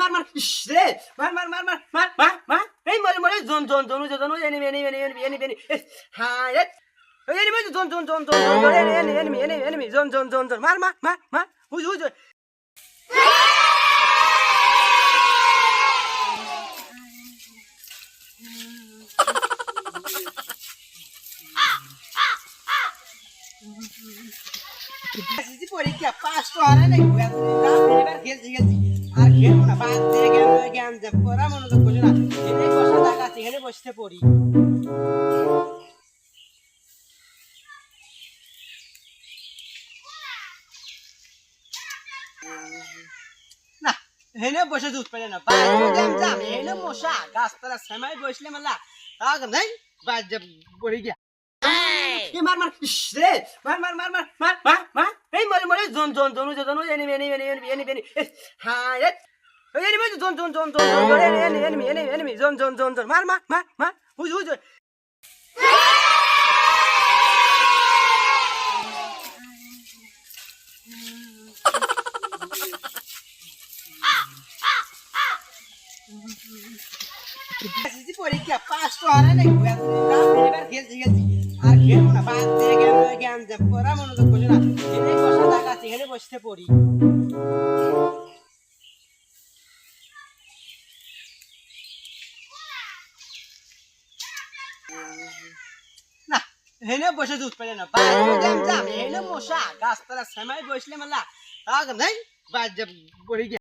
মার মার ইস রে মার মার মার মার মার মার মার এই মরে মরে জন জন জন জন enemy enemy enemy enemy enemy হ্যাঁ রে এনিমি জন জন জন জন জন এনিমি এনিমি এনিমি এনিমি জন জন জন জন মার মার মার মার হুজ হুজ আসিছি পরীক্ষা পাস তো হারাই নাই এবার খেলছি খেলছি আর খেলবো না বাদ দিয়ে জ্ঞান যে পড়া মনোযোগ করছি না এখানে বসা জায়গা আছে এখানে বসতে পড়ি না এখানে বসে দুধ পেলে না বাইরে জ্ঞান যাম এখানে মশা গাছতলা সেমাই বসলে মাল্লা আগ নাই বাদ যে পড়ে গিয়া মার মার ইস রে মার মার মার মার মার মার মার এই মরে মরে জন জন জন জন enemy enemy enemy enemy enemy হ্যাঁ রে এনিমি জন জন জন জন জন এনিমি এনিমি এনিমি এনিমি জন জন জন জন মার মার মার মার হুজ হুজ আসিছি পরীক্ষা পাস তো হারাই নাই এবার খেলছি খেলছি আর খেলবো না বাদ দিয়ে জ্ঞান যে পড়া মনোযোগ করছি না এখানে বসা জায়গা আছে এখানে বসতে পড়ি না এখানে বসে দুধ পেলে না বাইরে জ্ঞান যাম এখানে মশা গাছতলা সেমাই বসলে মাল্লা আগ নাই বাদ যে পড়ে গিয়া